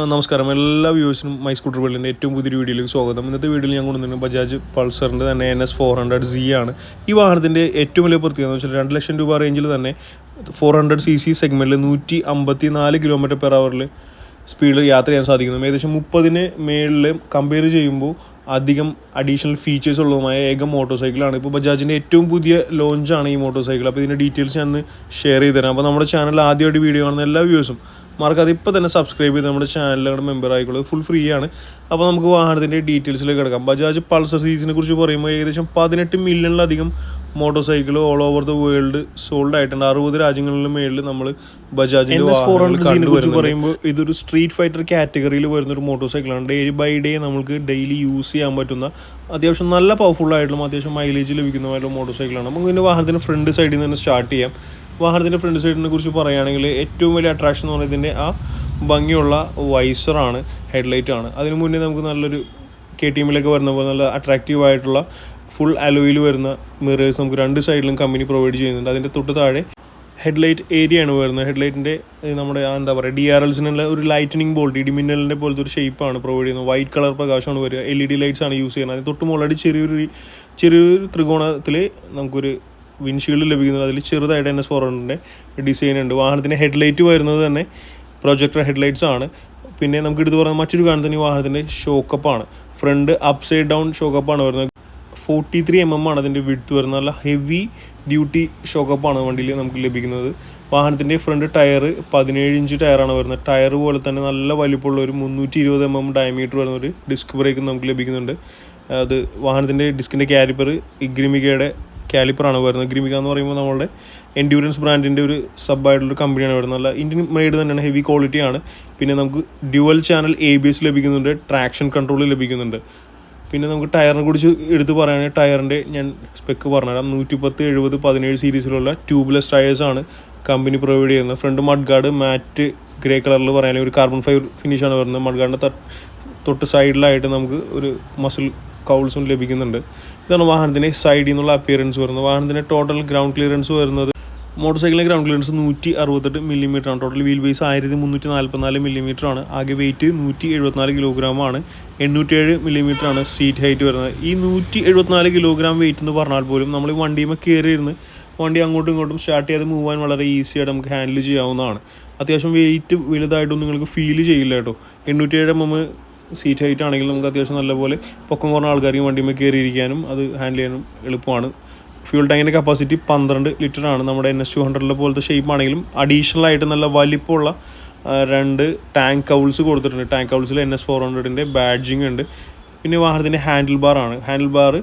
നമസ്കാരം, എല്ലാ വ്യൂവേഴ്സിനും my scooter വേൾഡിൻ്റെ ഏറ്റവും പുതിയൊരു വീഡിയോയിലേക്ക് സ്വാഗതം. ഇന്നത്തെ വീഡിയോയിൽ ഞാൻ കൊണ്ടുവന്നിരുന്നത് ബജാജ് പൾസറിൻ്റെ തന്നെ NS400Z ആണ്. ഈ വാഹനത്തിൻ്റെ ഏറ്റവും വലിയ പ്രത്യേകത എന്ന് വെച്ചാൽ 2 ലക്ഷം രൂപ റേഞ്ചിൽ തന്നെ 400cc സെഗ്മെൻറ്റിൽ 154 km/h സ്പീഡിൽ യാത്ര ചെയ്യാൻ സാധിക്കുന്നു. ഏകദേശം 30-ന് മേളിൽ കമ്പയർ ചെയ്യുമ്പോൾ അധികം അഡീഷണൽ ഫീച്ചേഴ്സ് ഉള്ളതുമായ ഏക മോട്ടോർ സൈക്കിളാണ്. ഇപ്പോൾ ബജാജിൻ്റെ ഏറ്റവും പുതിയ ലോഞ്ചാണ് ഈ മോട്ടോർ സൈക്കിൾ. അപ്പോൾ ഇതിൻ്റെ ഡീറ്റെയിൽസ് ഞാൻ ഷെയർ ചെയ്ത് തരാം. അപ്പോൾ നമ്മുടെ ചാനൽ ആദ്യമായിട്ട് വീഡിയോ കാണുന്ന എല്ലാ വ്യൂവേഴ്സും മറക്കാതെ ഇപ്പോൾ തന്നെ സബ്സ്ക്രൈബ് ചെയ്ത് നമ്മുടെ ചാനലിലാണ് മെമ്പർ ആയിക്കോളൂ. ഫുൾ ഫ്രീ ആണ്. അപ്പോൾ നമുക്ക് വാഹനത്തിൻ്റെ ഡീറ്റെയിൽസിലേക്ക് കിടക്കാം. ബജാജ് പൾസർ സീരീസിനെ കുറിച്ച് പറയുമ്പോൾ ഏകദേശം 18 മില്യണിലധികം motorcycle all over the world sold ആയിട്ടുണ്ട്. 60 രാജ്യങ്ങളിലും മേളിൽ നമ്മൾ ബജാജിൻ്റെ NS400Z കുറിച്ച് പറയുമ്പോൾ ഇതൊരു സ്ട്രീറ്റ് ഫൈറ്റർ കാറ്റഗറിയിൽ വരുന്നൊരു മോട്ടോർ സൈക്കിളാണ്. ഡേ ബൈ ഡേ നമുക്ക് ഡെയിലി യൂസ് ചെയ്യാൻ പറ്റുന്ന അത്യാവശ്യം നല്ല പവർഫുൾ ആയിട്ടുള്ള അത്യാവശ്യം മൈലേജ് ലഭിക്കുന്നതായിട്ടുള്ള മോട്ടോർ സൈക്കിളാണ്. നമുക്ക് ഇതിൻ്റെ വാഹനത്തിൻ്റെ ഫ്രണ്ട് സൈഡിൽ നിന്ന് തന്നെ സ്റ്റാർട്ട് ചെയ്യാം. വാഹനത്തിൻ്റെ ഫ്രണ്ട് സൈഡിനെ കുറിച്ച് പറയുകയാണെങ്കിൽ ഏറ്റവും വലിയ അട്രാക്ഷൻ എന്ന് പറയുന്നത് ഇതിൻ്റെ ആ ഭംഗിയുള്ള വൈസറാണ്, ഹെഡ്ലൈറ്റ് ആണ്. അതിന് മുന്നേ നമുക്ക് നല്ലൊരു KTM വരുന്ന പോലെ നല്ല അട്രാക്റ്റീവ് ആയിട്ടുള്ള ഫുൾ അലോയിൽ വരുന്ന മിറേഴ്സ് നമുക്ക് രണ്ട് സൈഡിലും കമ്പനി പ്രൊവൈഡ് ചെയ്യുന്നുണ്ട്. അതിൻ്റെ തൊട്ട് താഴെ ഹെഡ്ലൈറ്റ് ഏരിയ ആണ് വരുന്നത്. ഹെഡ്ലൈറ്റിൻ്റെ നമ്മുടെ എന്താ പറയുക DRLസിനുള്ള ഒരു ലൈറ്റനിങ് ബോൾട്ട് ഇടിമിന്നലിൻ്റെ പോലത്തെ ഒരു ഷേപ്പാണ് പ്രൊവൈഡ് ചെയ്യുന്നത്. വൈറ്റ് കളർ പ്രകാശമാണ് വരിക. LED ലൈറ്റ്സ് ആണ് യൂസ് ചെയ്യുന്നത്. അതിന് തൊട്ട് മുകളിലായിട്ട് ചെറിയൊരു ത്രികോണത്തിൽ നമുക്കൊരു വിൻഷീൽഡ് ലഭിക്കുന്നത്. അതിൽ ചെറുതായിട്ട് NS400ൻ്റെ ഡിസൈൻ ഉണ്ട്. വാഹനത്തിൻ്റെ ഹെഡ്ലൈറ്റ് വരുന്നത് തന്നെ പ്രൊജക്ടർ ഹെഡ്ലൈറ്റ്സ് ആണ്. പിന്നെ നമുക്ക് എടുത്ത് പറയുന്നത് മറ്റൊരു കാണുന്നത് ഈ വാഹനത്തിൻ്റെ ഷോക്കപ്പാണ്. ഫ്രണ്ട് അപ്പ് സൈഡ് ഡൗൺ ഷോക്കപ്പാണ് വരുന്നത്. 43 mm ആണ് അതിൻ്റെ വിഡ്ത്ത് വരുന്നത്. നല്ല ഹെവി ഡ്യൂട്ടി ഷോക്കപ്പാണ് വണ്ടിയിൽ നമുക്ക് ലഭിക്കുന്നത്. വാഹനത്തിൻ്റെ ഫ്രണ്ട് ടയർ 17 ഇഞ്ച് ടയറാണ് വരുന്നത്. ടയർ പോലെ തന്നെ നല്ല വലിപ്പമുള്ള ഒരു 320 mm ഡയമീറ്റർ വരുന്ന ഒരു ഡിസ്ക് ബ്രേക്ക് നമുക്ക് ലഭിക്കുന്നുണ്ട്. അത് വാഹനത്തിൻ്റെ ഡിസ്കിൻ്റെ കാലിപ്പർ ഇഗ്രിമിക്കയുടെ കാലിപ്പറാണ് വരുന്നത്. ഗ്രിമിക്ക എന്ന് പറയുമ്പോൾ നമ്മുടെ എൻഡ്യൂറൻസ് ബ്രാൻഡിൻ്റെ ഒരു സബായിട്ടുള്ളൊരു കമ്പനിയാണ് വരുന്നത്. നല്ല ഇന്ത്യൻ മെയ്ഡ് തന്നെയാണ്, ഹെവി ക്വാളിറ്റിയാണ്. പിന്നെ നമുക്ക് ഡ്യുവൽ ചാനൽ ABS ലഭിക്കുന്നുണ്ട്, ട്രാക്ഷൻ കൺട്രോൾ ലഭിക്കുന്നുണ്ട്. പിന്നെ നമുക്ക് ടയറിനെ കുറിച്ച് എടുത്ത് പറയുകയാണെങ്കിൽ ടയറിൻ്റെ ഞാൻ സ്പെക്ക് പറഞ്ഞുതരാം. 110, 70, 17 സീരീസിലുള്ള ട്യൂബ്ലെസ് ടയേഴ്സാണ് കമ്പനി പ്രൊവൈഡ് ചെയ്യുന്നത്. Front mud guard matte grey കളറിൽ പറയുകയാണെങ്കിൽ ഒരു കാർബൺ ഫൈബർ ഫിനിഷാണ് വരുന്നത്. മഡ് ഗാർഡിൻ്റെ തൊട്ട് സൈഡിലായിട്ട് നമുക്ക് ഒരു മസിൽ കൗൾസും ലഭിക്കുന്നുണ്ട്. ഇതാണ് വാഹനത്തിൻ്റെ സൈഡിൽ നിന്നുള്ള അപ്പിയറൻസ് വരുന്നത്. വാഹനത്തിൻ്റെ ടോട്ടൽ ഗ്രൗണ്ട് ക്ലിയറൻസ് വരുന്നത് മോട്ടോർ സൈക്കിളിൻ്റെ ഗ്രൗണ്ട് ക്ലിയറൻസ് 168 mm ആണ്. ടോട്ടൽ വീൽ ബേസ് 1344 mm ആണ്. ആകെ വെയിറ്റ് 174 kg ആണ്. 807 mm ആണ് സീറ്റ് ഹൈറ്റ് വരുന്നത്. ഈ 174 kg വെയിറ്റ് എന്ന് പറഞ്ഞാൽ പോലും നമ്മൾ ഈ വണ്ടിയുമ്പോൾ കയറിയിരുന്ന് വണ്ടി അങ്ങോട്ടും ഇങ്ങോട്ടും സ്റ്റാർട്ട് ചെയ്ത് മൂവ് ചെയ്യാൻ വളരെ ഈസി ആയിട്ട് നമുക്ക് ഹാൻഡിൽ ചെയ്യാവുന്നതാണ്. അത്യാവശ്യം വെയിറ്റ് വലുതായിട്ടൊന്നും നിങ്ങൾക്ക് ഫീൽ ചെയ്യില്ല കേട്ടോ. 807 mm സീറ്റ് ഹൈറ്റ് ആണെങ്കിൽ നമുക്ക് അത്യാവശ്യം നല്ലപോലെ പൊക്കം കുറഞ്ഞ ആൾക്കാർക്ക് വണ്ടിയുമ്പോൾ കയറിയിരിക്കാനും അത് ഹാൻഡിൽ ചെയ്യാനും എളുപ്പമാണ്. ഫ്യൂൾ ടാങ്കിൻ്റെ കപ്പാസിറ്റി 12 ലിറ്ററാണ്. നമ്മുടെ NS200 പോലത്തെ ഷേപ്പ് ആണെങ്കിലും അഡീഷണൽ ആയിട്ട് നല്ല വലിപ്പമുള്ള 2 ടാങ്ക് കൗൾസ് കൊടുത്തിട്ടുണ്ട്. ടാങ്ക് കൗൾസിൽ NS400ൻ്റെ ബാഡ്ജിങ് ഉണ്ട്. പിന്നെ വാഹനത്തിൻ്റെ handle bar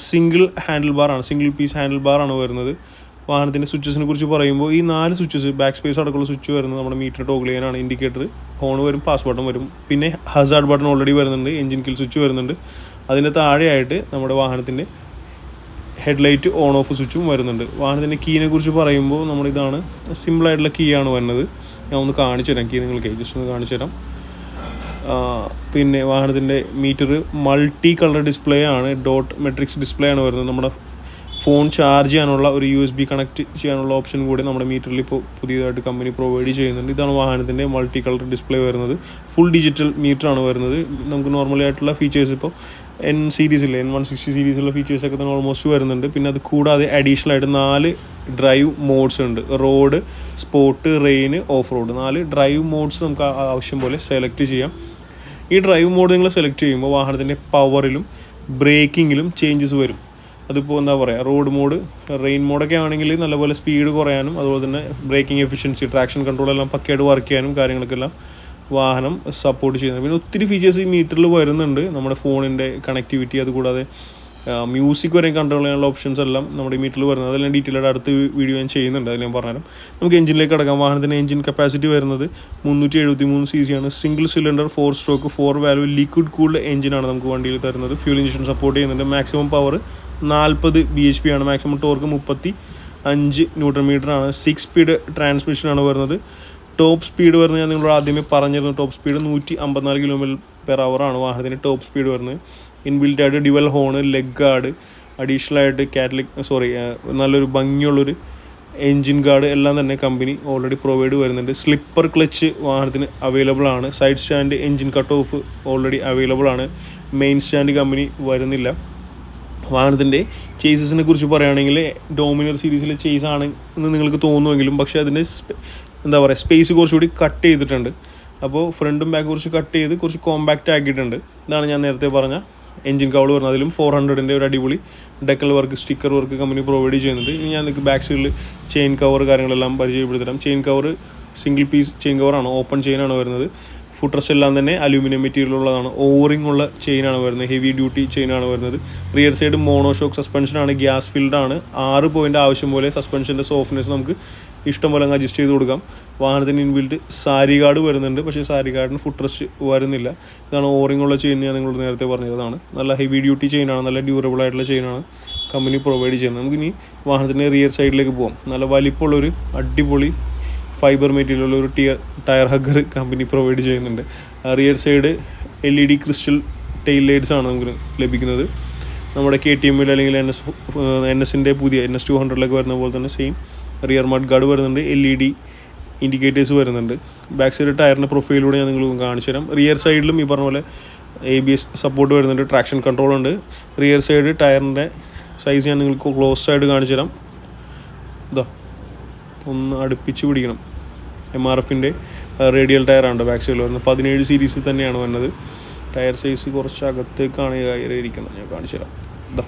single piece handle ബാറാണ് വരുന്നത്. വാഹനത്തിൻ്റെ സ്വിച്ചസിനെ കുറിച്ച് പറയുമ്പോൾ ഈ 4 സ്വിച്ചസ്, ബാക്ക് സ്പേസ് അടക്കമുള്ള സ്വിച്ച് വരുന്നത് നമ്മുടെ മീറ്റർ ടോഗിൾ ചെയ്യാനാണ്. ഇൻഡിക്കേറ്റർ, ഹോൺ വരും, പാസ് ബട്ടൺ വരും. പിന്നെ ഹസാർഡ് ബട്ടൺ ഓൾറെഡി വരുന്നുണ്ട്. എഞ്ചിൻ കിൽ സ്വിച്ച് വരുന്നുണ്ട്. അതിൻ്റെ താഴെയായിട്ട് നമ്മുടെ വാഹനത്തിൻ്റെ ഹെഡ്ലൈറ്റ് ഓൺ ഓഫ് സ്വിച്ചും വരുന്നുണ്ട്. വാഹനത്തിൻ്റെ കീനെ കുറിച്ച് പറയുമ്പോൾ നമ്മളിതാണ് സിമ്പിളായിട്ടുള്ള കീ ആണ് വരുന്നത്. ഞാൻ ഒന്ന് കാണിച്ചു തരാം. കീ നിങ്ങൾക്ക് ജസ്റ്റ് ഒന്ന് കാണിച്ചു തരാം. പിന്നെ വാഹനത്തിൻ്റെ മീറ്റർ മൾട്ടി കളർ ഡിസ്പ്ലേ ആണ്. ഡോട്ട് മെട്രിക്സ് ഡിസ്പ്ലേ ആണ് വരുന്നത്. നമ്മുടെ ഫോൺ ചാർജ് ചെയ്യാനുള്ള ഒരു USB കണക്ട് ചെയ്യാനുള്ള ഓപ്ഷൻ കൂടി നമ്മുടെ മീറ്ററിൽ ഇപ്പോൾ പുതിയതായിട്ട് കമ്പനി പ്രൊവൈഡ് ചെയ്യുന്നുണ്ട്. ഇതാണ് വാഹനത്തിൻ്റെ മൾട്ടി കളർ ഡിസ്പ്ലേ വരുന്നത്. ഫുൾ ഡിജിറ്റൽ മീറ്ററാണ് വരുന്നത്. നമുക്ക് നോർമലി ആയിട്ടുള്ള ഫീച്ചേഴ്സ് ഇപ്പോൾ N160 സീരീസിലുള്ള ഫീച്ചേഴ്സൊക്കെ തന്നെ ഓൾമോസ്റ്റ് വരുന്നുണ്ട്. പിന്നെ അത് കൂടാതെ അഡീഷണൽ ആയിട്ട് 4 ഡ്രൈവ് മോഡ്സ് ഉണ്ട്. Road, sport, rain, off road. 4 drive modes നമുക്ക് ആവശ്യം പോലെ സെലക്ട് ചെയ്യാം. ഈ ഡ്രൈവ് മോഡ് നിങ്ങൾ സെലക്ട് ചെയ്യുമ്പോൾ വാഹനത്തിൻ്റെ പവറിലും ബ്രേക്കിങ്ങിലും ചേഞ്ചസ് വരും. അതിപ്പോൾ എന്താ പറയുക, റോഡ് മോഡ്, റെയിൻ മോഡൊക്കെ ആണെങ്കിൽ നല്ലപോലെ സ്പീഡ് കുറയാനും അതുപോലെ തന്നെ ബ്രേക്കിംഗ് എഫിഷ്യൻസി, ട്രാക്ഷൻ കൺട്രോൾ എല്ലാം പക്കയായിട്ട് വർക്ക് ചെയ്യാനും കാര്യങ്ങൾക്കെല്ലാം വാഹനം സപ്പോർട്ട് ചെയ്യുന്നത്. പിന്നെ ഒത്തിരി ഫീച്ചേഴ്സ് ഈ മീറ്ററിൽ വരുന്നുണ്ട്. നമ്മുടെ ഫോണിൻ്റെ കണക്ടിവിറ്റി, അതുകൂടാതെ മ്യൂസിക് വരെ കൺട്രോൾ ചെയ്യാനുള്ള ഓപ്ഷൻസ് എല്ലാം നമ്മുടെ ഈ മീറ്ററിൽ വരുന്നത്. അതെല്ലാം ഡീറ്റെയിൽ ആയിട്ട് അടുത്ത വീഡിയോ ഞാൻ ചെയ്യുന്നുണ്ട്. അതിൽ ഞാൻ പറഞ്ഞുതരാം. നമുക്ക് എഞ്ചിനിലേക്ക് കിടക്കാം. വാഹനത്തിൻ്റെ എഞ്ചിൻ കപ്പാസിറ്റി വരുന്നത് 373 cc ആണ്. Single cylinder 4 stroke 4 valve liquid cooled എഞ്ചിനാണ് നമുക്ക് വണ്ടിയിൽ തരുന്നത്. ഫ്യൂൽ ഇഞ്ചക്ഷൻ സപ്പോർട്ട് ചെയ്യുന്നുണ്ട്. മാക്സിമം പവർ 40 bhp ആണ്. മാക്സിമം ടോർക്ക് 35 Nm ആണ്. 6 സ്പീഡ് ട്രാൻസ്മിഷനാണ് വരുന്നത്. ടോപ്പ് സ്പീഡ് വരുന്നത് ഞാൻ നിങ്ങളോട് ആദ്യമേ പറഞ്ഞിരുന്നു. ടോപ്പ് സ്പീഡ് 154 km/h ആണ് വാഹനത്തിൻ്റെ ടോപ്പ് സ്പീഡ് വരുന്നത്. ഇൻബിൽറ്റ് ആയിട്ട് dual horn, leg guard, additional ആയിട്ട് നല്ലൊരു ഭംഗിയുള്ളൊരു എൻജിൻ ഗാർഡ് എല്ലാം തന്നെ കമ്പനി ഓൾറെഡി പ്രൊവൈഡ് വരുന്നുണ്ട്. സ്ലിപ്പർ ക്ലച്ച് വാഹനത്തിന് അവൈലബിൾ ആണ്. Side stand, engine cut off already available ആണ്. മെയിൻ സ്റ്റാൻഡ് കമ്പനി വരുന്നില്ല. വാഹനത്തിൻ്റെ ചേസസിനെ കുറിച്ച് പറയുകയാണെങ്കിൽ ഡോമിനർ സീരീസിലെ ചേസ് ആണ് എന്ന് നിങ്ങൾക്ക് തോന്നുമെങ്കിലും പക്ഷേ അതിൻ്റെ സ്പേസ് കുറച്ചുകൂടി കട്ട് ചെയ്തിട്ടുണ്ട്. അപ്പോൾ ഫ്രണ്ടും ബാക്ക് കുറച്ച് കട്ട് ചെയ്ത് കുറച്ച് കോമ്പാക്റ്റ് ആക്കിയിട്ടുണ്ട്. ഇതാണ് ഞാൻ നേരത്തെ പറഞ്ഞ എൻജിൻ കവൾ വരുന്നത്. അതിലും 400ൻ്റെ ഒരു അടിപൊളി decal work, sticker work company provide ചെയ്യുന്നുണ്ട്. ഇനി ഞാൻ നിങ്ങൾക്ക് ബാക്ക് സൈഡിൽ ചെയിൻ കവർ കാര്യങ്ങളെല്ലാം പരിചയപ്പെടുത്തരാം. Chain cover single piece chain കവറാണ്, ഓപ്പൺ ചെയിനാണ് വരുന്നത്. ഫുട്രസ്റ്റ് എല്ലാം തന്നെ അലൂമിനിയം മെറ്റീരിയൽ ഉള്ളതാണ്. ഓവറിംഗ് ഉള്ള ചെയിനാണ് വരുന്നത്, ഹെവി ഡ്യൂട്ടി ചെയിനാണ് വരുന്നത്. റിയർ സൈഡ് മോണോഷോക്ക് സസ്പെൻഷനാണ്, ഗ്യാസ് ഫിൽഡാണ്. 6 പോയിൻ്റ് ആവശ്യം പോലെ സസ്പെൻഷൻ്റെ സോഫ്റ്റ്നെസ് നമുക്ക് ഇഷ്ടം പോലെ അങ്ങ് അഡ്ജസ്റ്റ് ചെയ്ത് കൊടുക്കാം. വാഹനത്തിന് ഇൻബിൽറ്റ് സാരി ഗാർഡ് വരുന്നുണ്ട്, പക്ഷേ സാരി ഗാർഡിന് ഫുട്രസ്റ്റ് വരുന്നില്ല. ഇതാണ് ഓവറിംഗ് ഉള്ള ചെയിൻ, ഞാൻ നിങ്ങളോട് നേരത്തെ പറഞ്ഞതാണ്. നല്ല ഹെവി ഡ്യൂട്ടി ചെയിനാണ്, നല്ല ഡ്യൂറബിൾ ആയിട്ടുള്ള ചെയിനാണ് കമ്പനി പ്രൊവൈഡ് ചെയ്യുന്നത്. നമുക്കിനി വാഹനത്തിൻ്റെ റിയർ സൈഡിലേക്ക് പോകാം. നല്ല വലിപ്പമുള്ളൊരു അടിപൊളി ഫൈബർ മെറ്റീരിയലുള്ള ഒരു ടയർ ഹഗ്ഗർ കമ്പനി പ്രൊവൈഡ് ചെയ്യുന്നുണ്ട്. Rear side LED crystal tail lights ആണ് നമുക്ക് ലഭിക്കുന്നത്. നമ്മുടെ KTM അല്ലെങ്കിൽ NSൻ്റെ പുതിയ NS 200 വരുന്ന പോലെ തന്നെ സെയിം റിയർ മഡ് ഗാർഡ് വരുന്നുണ്ട്. LED ഇൻഡിക്കേറ്റേഴ്സ് വരുന്നുണ്ട്. ബാക്ക് സൈഡ് ടയറിൻ്റെ പ്രൊഫൈലിലൂടെ ഞാൻ നിങ്ങൾക്ക് കാണിച്ചു തരാം. റിയർ സൈഡിലും ഈ പറഞ്ഞ പോലെ ABS സപ്പോർട്ട് വരുന്നുണ്ട്, ട്രാക്ഷൻ കൺട്രോൾ ഉണ്ട്. റിയർ സൈഡ് ടയറിൻ്റെ സൈസ് ഞാൻ നിങ്ങൾക്ക് ക്ലോസ് ആയിട്ട് കാണിച്ചു തരാം. ഇതാ ഒന്ന് അടുപ്പിച്ച് പിടിക്കണം. MRFൻ്റെ റേഡിയൽ ടയറാണ് ബാക്ക് സൈഡിൽ വരുന്നത്. 17 സീരീസിൽ തന്നെയാണ് വരുന്നത്. ടയർ സൈസ് കുറച്ച് അകത്തേക്കാണ് കയറിയിരിക്കുന്നത്, ഞാൻ കാണിച്ചു തരാം. ഇതാ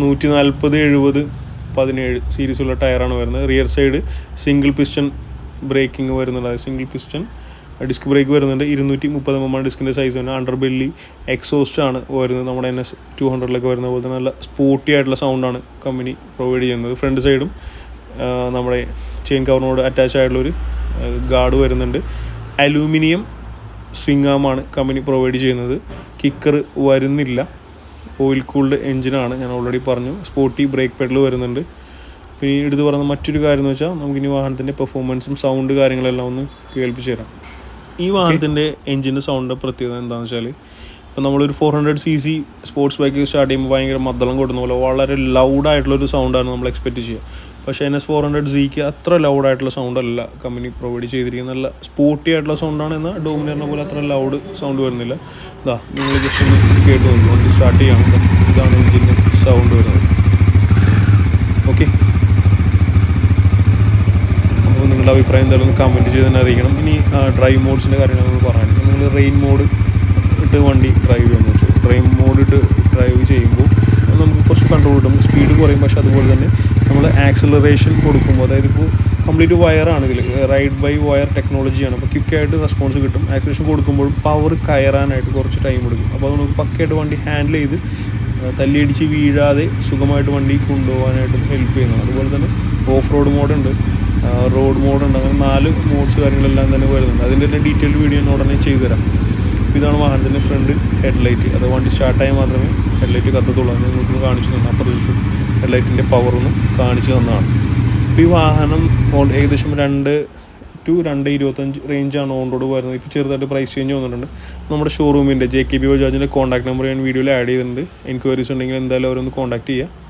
140, 70, 17 സീരീസുള്ള ടയറാണ് വരുന്നത്. Rear side single piston braking വരുന്നുണ്ട്. സിംഗിൾ പിസ്റ്റൺ ഡിസ്ക് ബ്രേക്ക് വരുന്നുണ്ട്. 230 mm ഡിസ്കിൻ്റെ സൈസ് തന്നെ. അണ്ടർ ബെല്ലി എക്സോസ്റ്റ് ആണ് വരുന്നത്. നമ്മുടെ NS 200 വരുന്ന പോലെ തന്നെ നല്ല സ്പോർട്ടി ആയിട്ടുള്ള സൗണ്ടാണ് കമ്പനി പ്രൊവൈഡ് ചെയ്യുന്നത്. ഫ്രണ്ട് സൈഡും നമ്മുടെ ചെയിൻ കവറിനോട് അറ്റാച്ച് ആയിട്ടുള്ളൊരു ഗാർഡ് വരുന്നുണ്ട്. അലൂമിനിയം സ്വിംഗ് ആമാണ് കമ്പനി പ്രൊവൈഡ് ചെയ്യുന്നത്. കിക്കർ വരുന്നില്ല. ഓയിൽ കൂൾഡ് എഞ്ചിനാണ്, ഞാൻ ഓൾറെഡി പറഞ്ഞു. സ്പോർട്ടി ബ്രേക്ക് പെഡൽ വരുന്നുണ്ട്. പിന്നെ എടുത്ത് പറയുന്ന മറ്റൊരു കാര്യം എന്ന് വെച്ചാൽ നമുക്കിനി വാഹനത്തിൻ്റെ പെർഫോമൻസും സൗണ്ട് കാര്യങ്ങളെല്ലാം ഒന്ന് കേൾപ്പിച്ച് തരാം. ഈ വാഹനത്തിൻ്റെ എഞ്ചിൻ്റെ സൗണ്ട് പ്രത്യേകത എന്താണെന്ന് വെച്ചാൽ, ഇപ്പോൾ നമ്മളൊരു 400cc സ്പോർട്സ് ബൈക്ക് സ്റ്റാർട്ട് ചെയ്യുമ്പോൾ ഭയങ്കര മദ്ദളം കൊടുക്കുന്ന പോലെ വളരെ ലൗഡായിട്ടുള്ളൊരു സൗണ്ടാണ് നമ്മൾ എക്സ്പെക്റ്റ് ചെയ്യുക. പക്ഷേ NS 400Zക്ക് അത്ര ലൗഡായിട്ടുള്ള സൗണ്ടല്ല കമ്പനി പ്രൊവൈഡ് ചെയ്തിരിക്കുന്നത്. നല്ല സ്പോർട്ടി ആയിട്ടുള്ള സൗണ്ടാണ്. എന്നാൽ ഡോമിനറിനെ പോലെ അത്ര ലൗഡ് സൗണ്ട് വരുന്നില്ല. ഇതാ നിങ്ങൾ ജസ്റ്റ് ഒന്ന് കേട്ട് നോക്കും. വണ്ടി സ്റ്റാർട്ട് ചെയ്യാം. ഇതാണ് എഞ്ചിൻ്റെ സൗണ്ട് വരുന്നത്. ഓക്കെ, അപ്പോൾ നിങ്ങളുടെ അഭിപ്രായം എന്തായാലും ഒന്ന് കമൻറ്റ് ചെയ്ത് തന്നെ അറിയിക്കണം. ഇനി ഡ്രൈവ് മോഡ്സിൻ്റെ കാര്യങ്ങൾ നമ്മൾ പറയുകയാണെങ്കിൽ, നിങ്ങൾ റെയിൻ മോഡ് ഇട്ട് വണ്ടി ഡ്രൈവ് ചെയ്യാമെന്ന് വെച്ചു. റെയിൻ മോഡ് ഇട്ട് ഡ്രൈവ് ചെയ്യുമ്പോൾ നമുക്ക് കുറച്ച് കൺട്രോൾ കിട്ടും, സ്പീഡ് കുറയും. പക്ഷേ അതുപോലെ തന്നെ നമ്മൾ ആക്സിലറേഷൻ കൊടുക്കുമ്പോൾ, അതായത് ഇപ്പോൾ കംപ്ലീറ്റ് വയറാണെങ്കിൽ റൈഡ് ബൈ വയർ ടെക്നോളജിയാണ്, അപ്പോൾ ക്വിക്കായിട്ട് റെസ്പോൺസ് കിട്ടും. ആക്സിലറേഷൻ കൊടുക്കുമ്പോൾ പവർ കയറാനായിട്ട് കുറച്ച് ടൈം എടുക്കും. അപ്പോൾ അത് നമുക്ക് പക്കയായിട്ട് വണ്ടി ഹാൻഡിൽ ചെയ്ത് തല്ലിയടിച്ച് വീഴാതെ സുഖമായിട്ട് വണ്ടി കൊണ്ടുപോകാനായിട്ട് ഹെൽപ്പ് ചെയ്യുന്നതാണ്. അതുപോലെ തന്നെ ഓഫ് റോഡ് മോഡുണ്ട്, റോഡ് മോഡുണ്ട്. അങ്ങനെ 4 മോഡ്സ് കാര്യങ്ങളെല്ലാം തന്നെ വരുന്നുണ്ട്. അതിൻ്റെ തന്നെ ഡീറ്റെയിൽഡ് വീഡിയോ ഞാൻ ഉടനെ ചെയ്തു തരാം. ഇതാണ് വാഹനത്തിൻ്റെ ഫ്രണ്ട് ഹെഡ്ലൈറ്റ്. അത് വണ്ടി സ്റ്റാർട്ടായാൽ മാത്രമേ ഹെഡ്ലൈറ്റ് കത്തത്തുള്ളൂ. അത് നിങ്ങൾക്ക് കാണിച്ചു തന്നെ. അപ്പുറത്ത് ഹെഡ്ലൈറ്റിൻ്റെ പവറൊന്നും കാണിച്ചു തന്നതാണ്. ഇപ്പോൾ ഈ വാഹനം ഏകദേശം 2 to 2.25 റേഞ്ചാണ് ഓൺ റോഡ് വരുന്നത്. ഇപ്പോൾ ചെറുതായിട്ട് പ്രൈസ് ചേഞ്ച് വന്നിട്ടുണ്ട്. നമ്മുടെ ഷോറൂമിൻ്റെ JKB ബജാജിൻ്റെ കോൺടാക്ട് നമ്പർ ഞാൻ വീഡിയോയിൽ ആഡ് ചെയ്തിട്ടുണ്ട്. എൻക്വയറീസ് ഉണ്ടെങ്കിൽ എന്തായാലും അവരൊന്ന് കോൺടാക്ട് ചെയ്യുക.